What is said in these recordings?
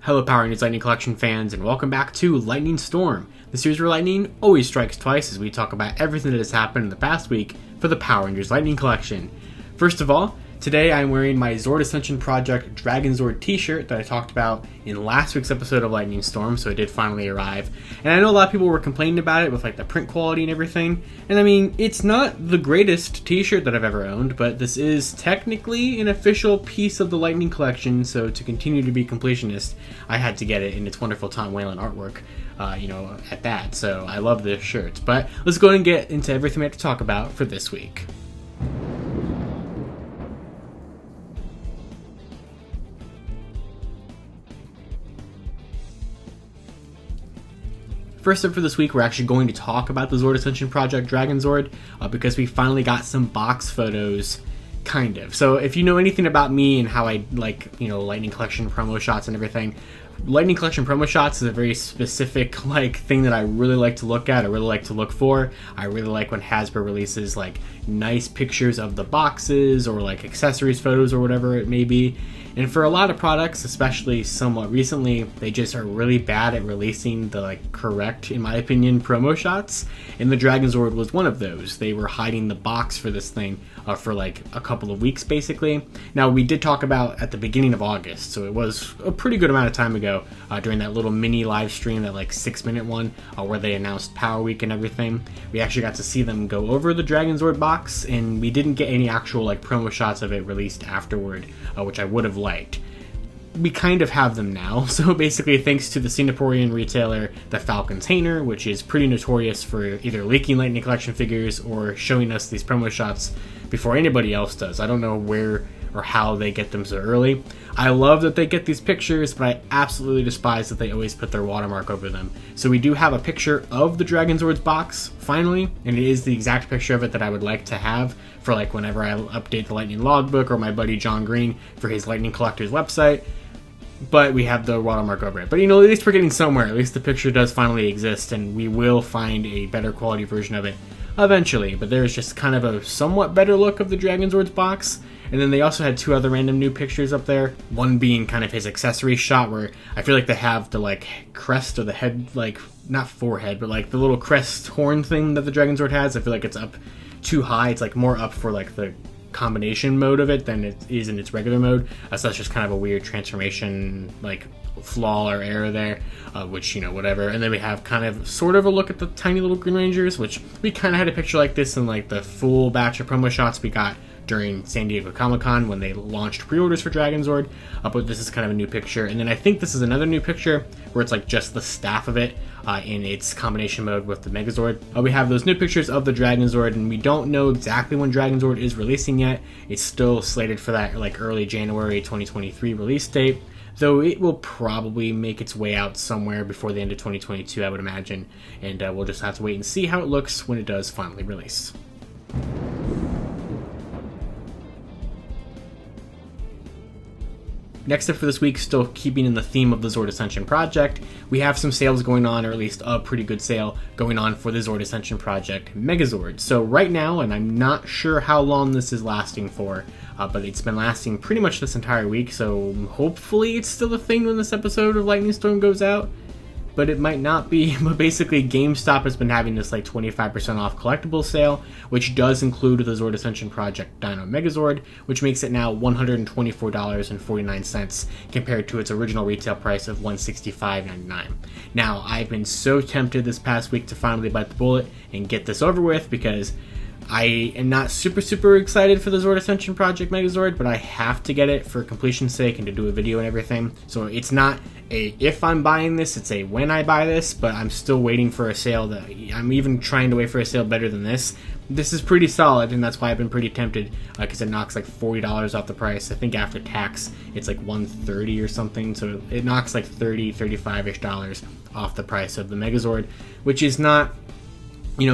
Hello Power Rangers Lightning Collection fans, and welcome back to Lightning Storm, the series where lightning always strikes twice as we talk about everything that has happened in the past week for the Power Rangers Lightning Collection. First of all, today I'm wearing my Zord Ascension Project Dragonzord t-shirt that I talked about in last week's episode of Lightning Storm, so it did finally arrive. And I know a lot of people were complaining about it with like the print quality and everything, and I mean, it's not the greatest t-shirt that I've ever owned, but this is technically an official piece of the Lightning Collection, so to continue to be completionist, I had to get it in its wonderful Tom Whalen artwork, at that, so I love this shirt. But let's go ahead and get into everything we have to talk about for this week. First up for this week, we're actually going to talk about the Zord Ascension Project Dragonzord because we finally got some box photos, kind of. So if you know anything about me and how I like, Lightning Collection promo shots and everything, Lightning Collection promo shots is a very specific thing that I really like to look at, I really like to look for. I really like when Hasbro releases nice pictures of the boxes or accessories photos or whatever it may be. And for a lot of products, especially somewhat recently, they just are really bad at releasing the correct, in my opinion, promo shots. And the Dragonzord was one of those. They were hiding the box for this thing for a couple of weeks, basically. Now, we did talk about at the beginning of August, so it was a pretty good amount of time ago during that little mini live stream, that 6-minute one, where they announced Power Week and everything. We actually got to see them go over the Dragonzord box, and we didn't get any actual promo shots of it released afterward, which I would have liked. We kind of have them now, so basically thanks to the Singaporean retailer The Falcontainer, which is pretty notorious for either leaking Lightning Collection figures or showing us these promo shots before anybody else does. I don't know where or how they get them so early. I love that they get these pictures, but I absolutely despise that they always put their watermark over them. So we do have a picture of the Dragonzord's box, finally, and it is the exact picture of it that I would like to have for whenever I update the Lightning Logbook or my buddy John Green for his Lightning Collector's website. But we have the watermark over it. But at least we're getting somewhere. At least the picture does finally exist, and we will find a better quality version of it eventually. But there's just kind of a somewhat better look of the Dragonzord's box. And then they also had two other random new pictures up there. One being kind of his accessory shot, where I feel like they have the crest or the head, not forehead, but the little crest horn thing that the Dragonzord has. I feel like it's up too high. It's more up for the combination mode of it than it is in its regular mode. So that's just kind of a weird transformation flaw or error there, which whatever. And then we have kind of sort of a look at the tiny little Green Rangers, which we kind of had a picture like this in the full batch of promo shots we got during San Diego Comic-Con when they launched pre-orders for Dragonzord, but this is kind of a new picture. And then I think this is another new picture where it's just the staff of it in its combination mode with the Megazord. We have those new pictures of the Dragonzord, and we don't know exactly when Dragonzord is releasing yet. It's still slated for that early January 2023 release date, though it will probably make its way out somewhere before the end of 2022, I would imagine, and we'll just have to wait and see how it looks when it does finally release. Next up for this week, still keeping in the theme of the Zord Ascension Project, we have some sales going on, or at least a pretty good sale going on for the Zord Ascension Project Megazord. So right now, and I'm not sure how long this is lasting for, but it's been lasting pretty much this entire week, so hopefully it's still a thing when this episode of Lightning Storm goes out. But it might not be. But basically, GameStop has been having this 25% off collectible sale, which does include the Zord Ascension Project Dino Megazord, which makes it now $124.49 compared to its original retail price of $165.99. Now, I've been so tempted this past week to finally bite the bullet and get this over with, because I am not super excited for the Zord Ascension Project Megazord, but I have to get it for completion's sake and to do a video and everything. So it's not a if I'm buying this, it's a when I buy this, but I'm still waiting for a sale. I'm even trying to wait for a sale better than this. This is pretty solid, and that's why I've been pretty tempted, because it knocks $40 off the price. I think after tax, it's $130 or something, so it knocks $30, $35-ish off the price of the Megazord, which is not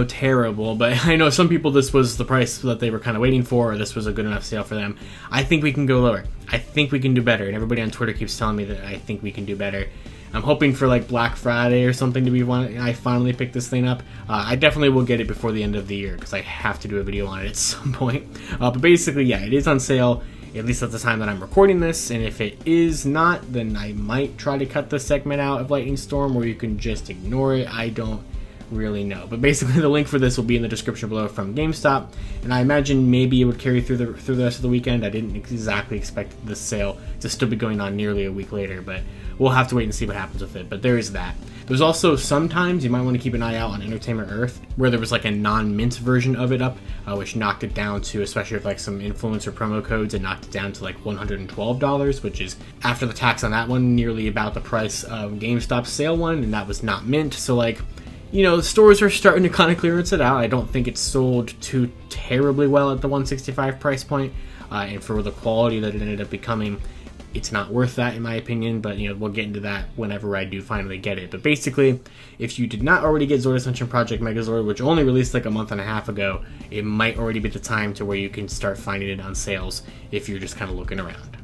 terrible, but I know some people this was the price that they were kind of waiting for, or this was a good enough sale for them. I think we can go lower. I think we can do better, and everybody on Twitter keeps telling me that I think we can do better. I'm hoping for Black Friday or something to be when I finally pick this thing up. I definitely will get it before the end of the year, because I have to do a video on it at some point. But basically, yeah, it is on sale. at least at the time that I'm recording this. And if it is not, then I might try to cut this segment out of Lightning Storm, or you can just ignore it. I don't really know. But basically the link for this will be in the description below from GameStop, and I imagine maybe it would carry through the rest of the weekend. I didn't exactly expect this sale to still be going on nearly a week later, but we'll have to wait and see what happens with it. But there is that. There's also sometimes you might want to keep an eye out on Entertainment Earth, where there was like a non-mint version of it up, which knocked it down to, especially with like some influencer promo codes, it knocked it down to like $112, which is, after the tax on that one, nearly about the price of GameStop's sale one, and that was not mint. So like, you know, stores are starting to kind of clearance it out. I don't think it's sold too terribly well at the $165 price point, and for the quality that it ended up becoming, it's not worth that in my opinion. But you know, we'll get into that whenever I do finally get it. But basically, if you did not already get Zord Ascension Project Megazord, which only released like a month and a half ago, it might already be the time to where you can start finding it on sales if you're just kind of looking around.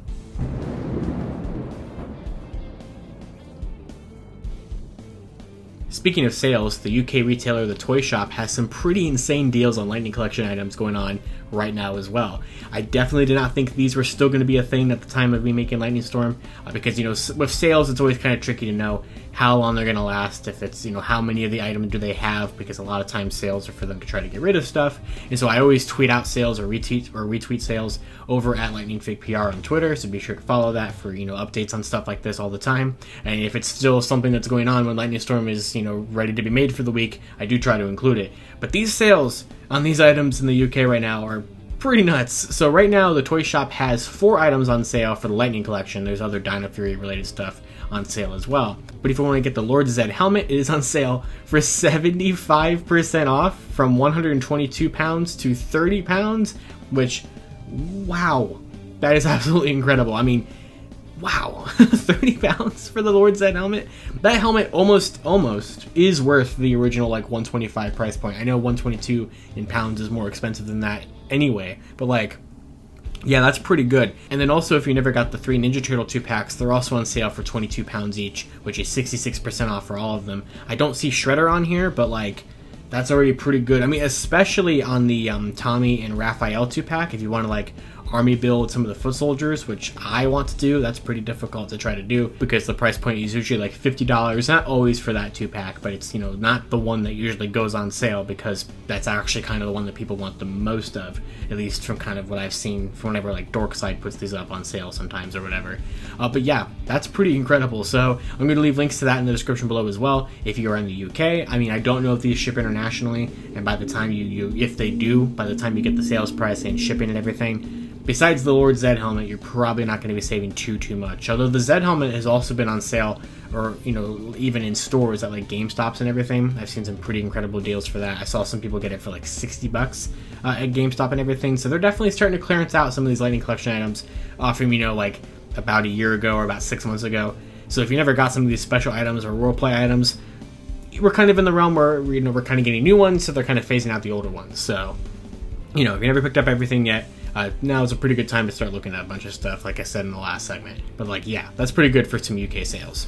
Speaking of sales, the UK retailer The Toy Shop has some pretty insane deals on Lightning Collection items going on right now as well. I definitely did not think these were still going to be a thing at the time of me making Lightning Storm, because, you know, with sales it's always kind of tricky to know how long they're going to last, if it's, you know, how many of the items do they have, because a lot of times sales are for them to try to get rid of stuff. And so I always tweet out sales or retweet sales over at Lightning Fig PR on Twitter, so be sure to follow that for, you know, updates on stuff like this all the time. And if it's still something that's going on when Lightning Storm is, you know, ready to be made for the week, I do try to include it. But these sales on these items in the UK right now are pretty nuts. So right now the Toy Shop has 4 items on sale for the Lightning Collection. There's other Dino Fury related stuff on sale as well. But if you want to get the Lord Zed helmet, it is on sale for 75% off, from £122 to £30, which, wow, that is absolutely incredible. I mean, wow, £30 for the Lord Zed helmet? That helmet almost is worth the original like $125 price point. I know 122 in pounds is more expensive than that anyway, but like, yeah, that's pretty good. And then also, if you never got the 3 Ninja Turtle 2-packs, they're also on sale for £22 each, which is 66% off for all of them. I don't see Shredder on here, but like, that's already pretty good. I mean, especially on the Tommy and Raphael 2-pack, if you want to like army build some of the foot soldiers, which I want to do. That's pretty difficult to try to do because the price point is usually like $50. Not always for that 2-pack, but it's, you know, not the one that usually goes on sale, because that's actually kind of the one that people want the most of, at least from kind of what I've seen from whenever like Dorkside puts these up on sale sometimes or whatever. But yeah, that's pretty incredible. So I'm going to leave links to that in the description below as well if you are in the UK. I mean, I don't know if these ship internationally, and by the time if they do, by the time you get the sales price and shipping and everything, besides the Lord Zed helmet, you're probably not going to be saving too much. Although the Zed helmet has also been on sale, or, you know, even in stores at like GameStops and everything. I've seen some pretty incredible deals for that. I saw some people get it for like $60 at GameStop and everything. So they're definitely starting to clearance out some of these Lightning Collection items from, you know, like about a year ago or about 6 months ago. So if you never got some of these special items or roleplay items, we're kind of in the realm where, you know, we're kind of getting new ones, so they're kind of phasing out the older ones. So, you know, if you never picked up everything yet, now is a pretty good time to start looking at a bunch of stuff, like I said in the last segment. But like, yeah, that's pretty good for some UK sales.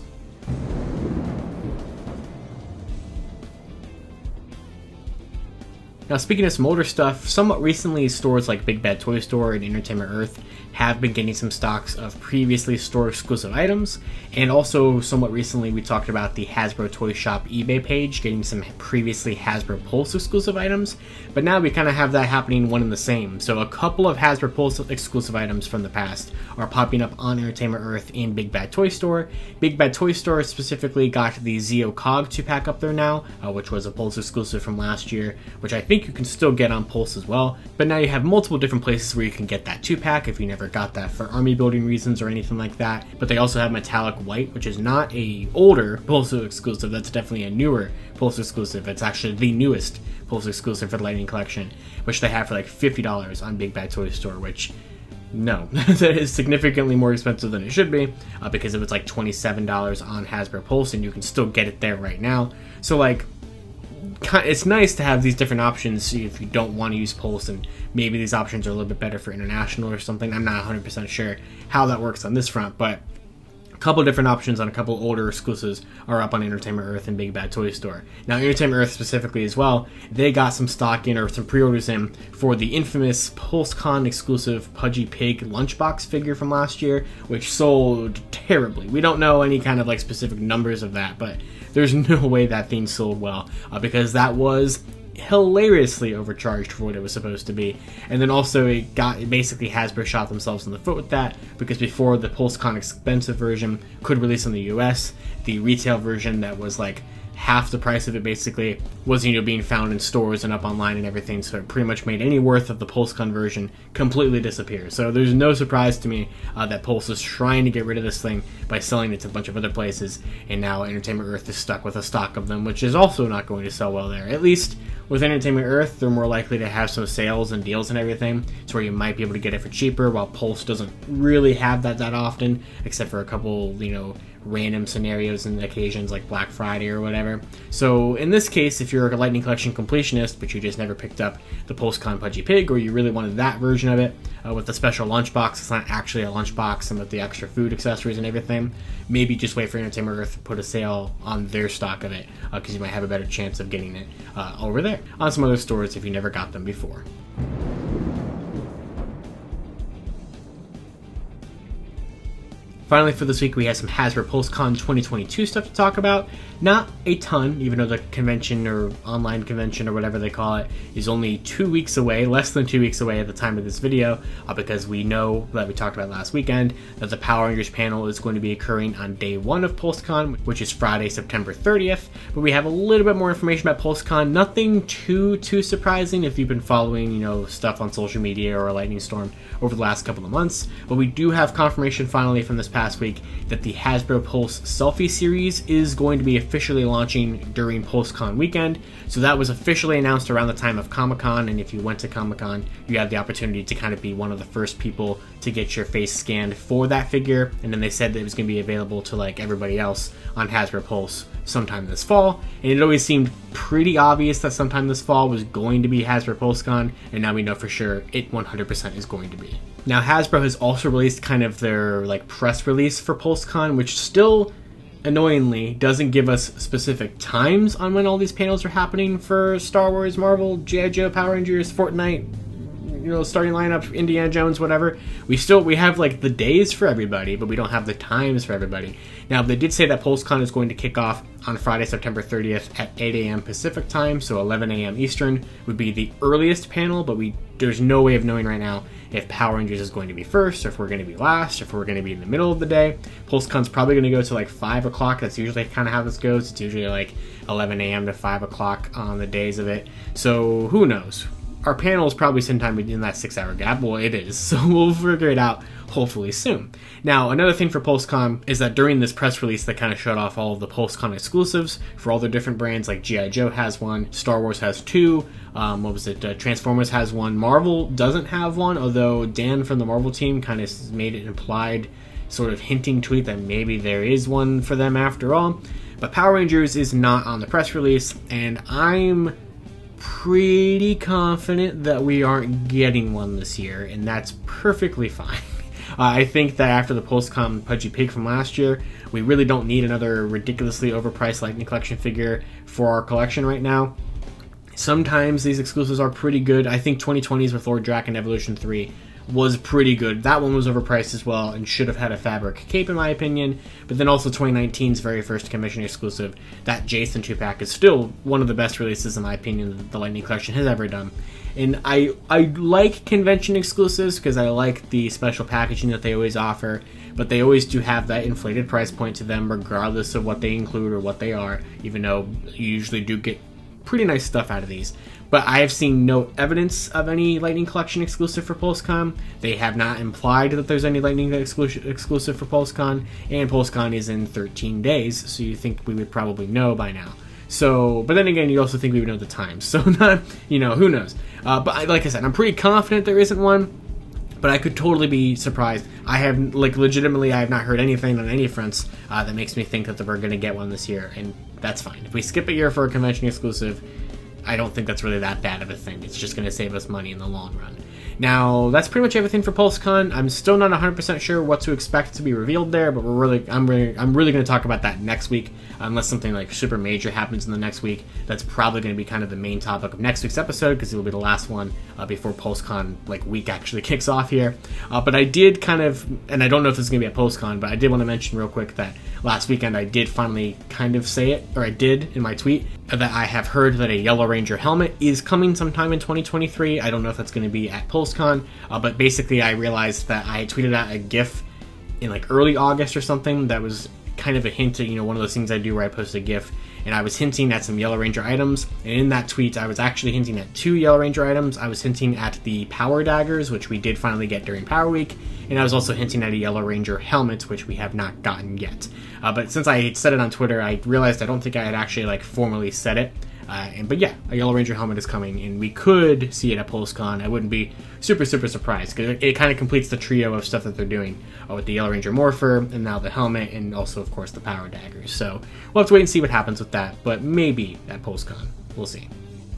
Now, speaking of some older stuff, somewhat recently stores like Big Bad Toy Store and Entertainment Earth have been getting some stocks of previously store exclusive items, and also somewhat recently we talked about the Hasbro Toy Shop eBay page getting some previously Hasbro Pulse exclusive items, but now we kind of have that happening one and the same. So a couple of Hasbro Pulse exclusive items from the past are popping up on Entertainment Earth in Big Bad Toy Store. Big Bad Toy Store specifically got the Zeo Cog 2-pack up there now, which was a Pulse exclusive from last year, which I think you can still get on Pulse as well, but now you have multiple different places where you can get that 2-pack if you never got that for army building reasons or anything like that. But they also have Metallic White, which is not a older Pulse exclusive, that's definitely a newer Pulse exclusive. It's actually the newest Pulse exclusive for the Lightning Collection, which they have for like $50 on Big Bad Toy Store, which, no, that is significantly more expensive than it should be, because it was like $27 on Hasbro Pulse, and you can still get it there right now. So like, it's nice to have these different options if you don't want to use Pulse, and maybe these options are a little bit better for international or something. I'm not 100% sure how that works on this front, but couple different options on a couple older exclusives are up on Entertainment Earth and Big Bad Toy Store. Now, Entertainment Earth specifically as well, they got some stock in, or some pre-orders in, for the infamous Pulse Con exclusive Pudgy Pig lunchbox figure from last year, which sold terribly. We don't know any kind of like specific numbers of that, but there's no way that thing sold well, because that was hilariously overcharged for what it was supposed to be. And then also basically Hasbro shot themselves in the foot with that, because before the PulseCon expensive version could release in the US, the retail version that was like half the price of it basically was, you know, being found in stores and up online and everything, so it pretty much made any worth of the PulseCon version completely disappear. So there's no surprise to me that Pulse is trying to get rid of this thing by selling it to a bunch of other places, and now Entertainment Earth is stuck with a stock of them, which is also not going to sell well there. At least with Entertainment Earth, they're more likely to have some sales and deals and everything, to where you might be able to get it for cheaper, while Pulse doesn't really have that often, except for a couple, you know, random scenarios and occasions like Black Friday or whatever. So in this case, if you're a Lightning Collection completionist, but you just never picked up the PulseCon Pudgy Pig, or you really wanted that version of it with the special lunchbox, it's not actually a lunchbox, and with the extra food accessories and everything, maybe just wait for Entertainment Earth to put a sale on their stock of it, because you might have a better chance of getting it over there on some other stores if you never got them before. Finally, for this week, we have some Hasbro Pulse Con 2022 stuff to talk about. Not a ton, even though the convention or online convention or whatever they call it is only 2 weeks away, less than 2 weeks away at the time of this video, because we know that we talked about last weekend that the Power Rangers panel is going to be occurring on day 1 of PulseCon, which is Friday, September 30th. But we have a little bit more information about PulseCon. Nothing too surprising if you've been following, you know, stuff on social media or Lightning Storm over the last couple of months. But we do have confirmation finally from this past week that the Hasbro Pulse Selfie series is going to be officially launching during PulseCon weekend. So that was officially announced around the time of Comic-Con, and if you went to Comic-Con, you had the opportunity to kind of be one of the first people to get your face scanned for that figure, and then they said that it was going to be available to like everybody else on Hasbro Pulse sometime this fall. And it always seemed pretty obvious that sometime this fall was going to be Hasbro PulseCon, and now we know for sure it 100% is going to be. Now, Hasbro has also released kind of their like press release for PulseCon, which still annoyingly doesn't give us specific times on when all these panels are happening for Star Wars, Marvel, G.I. Joe, Power Rangers, Fortnite, you know, starting lineup, Indiana Jones, whatever. We have like the days for everybody, but we don't have the times for everybody. Now, they did say that PulseCon is going to kick off on Friday, September 30th at 8 a.m. Pacific time, so 11 a.m. Eastern would be the earliest panel, but there's no way of knowing right now if Power Rangers is going to be first, or if we're going to be last, or if we're going to be in the middle of the day. PulseCon's probably going to go to like 5 o'clock. That's usually kind of how this goes. It's usually like 11 a.m. to 5 o'clock on the days of it. So who knows? Our panel is probably sometime in that 6-hour gap. Well, it is. So we'll figure it out hopefully soon. Now, another thing for PulseCon is that during this press release, they kind of showed off all of the PulseCon exclusives for all the different brands. Like G.I. Joe has one, Star Wars has two, Transformers has one, Marvel doesn't have one, although Dan from the Marvel team kind of made it implied, sort of hinting tweet that maybe there is one for them after all. But Power Rangers is not on the press release, and I'm pretty confident that we aren't getting one this year, and that's perfectly fine. I think that after the PulseCon Pudgy Pig from last year, we really don't need another ridiculously overpriced Lightning Collection figure for our collection right now. Sometimes these exclusives are pretty good. I think 2020's with Lord Drakkon Evolution 3 was pretty good. That one was overpriced as well and should have had a fabric cape in my opinion. But then also 2019's very first commission exclusive, that Jason 2-pack is still one of the best releases in my opinion that the Lightning Collection has ever done. And I like convention exclusives because I like the special packaging that they always offer, but they always do have that inflated price point to them regardless of what they include or what they are, even though you usually do get pretty nice stuff out of these. But I have seen no evidence of any Lightning Collection exclusive for PulseCon. They have not implied that there's any Lightning exclusive for PulseCon, and PulseCon is in 13 days, so you think we would probably know by now. So, but then again, you also think we would know the time. So, not, you know, who knows? But like I said, I'm pretty confident there isn't one, but I could totally be surprised. I have, like, legitimately, I have not heard anything on any fronts that makes me think that we're going to get one this year, and that's fine. If we skip a year for a convention exclusive, I don't think that's really that bad of a thing. It's just going to save us money in the long run. Now, that's pretty much everything for Pulse Con. I'm still not 100% sure what to expect to be revealed there, but I'm really going to talk about that next week, unless something like super major happens in the next week. That's probably going to be kind of the main topic of next week's episode, because it will be the last one before Pulse Con week actually kicks off here. But I did kind of, and I don't know if this is going to be at Pulse Con, but I did want to mention real quick that last weekend I did finally kind of say it, or I did in my tweet, that I have heard that a Yellow Ranger helmet is coming sometime in 2023. I don't know if that's going to be at Pulse Con, but basically I realized that I tweeted out a GIF in early August or something that was kind of a hint at, one of those things I do where I post a GIF, and I was hinting at some Yellow Ranger items, and in that tweet I was actually hinting at 2 Yellow Ranger items. I was hinting at the power daggers, which we did finally get during Power Week, and I was also hinting at a Yellow Ranger helmet, which we have not gotten yet. But since I said it on Twitter, I realized I don't think I had actually formally said it. But yeah, a Yellow Ranger helmet is coming, and we could see it at Pulse Con. I wouldn't be super surprised, because it kind of completes the trio of stuff that they're doing with the Yellow Ranger Morpher, and now the helmet, and also, of course, the power daggers. So we'll have to wait and see what happens with that, but maybe at Pulse Con. We'll see.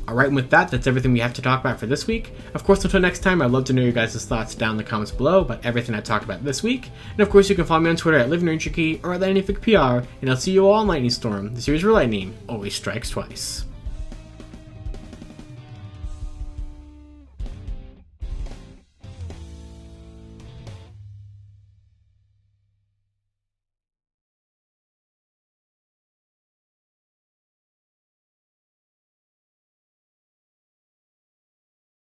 Alright, and with that, that's everything we have to talk about for this week. Of course, until next time, I'd love to know your guys' thoughts down in the comments below about everything I talked about this week. And of course, you can follow me on Twitter at LivingRangerKey or at LightningFigPR, and I'll see you all in Lightning Storm, the series where lightning always strikes twice.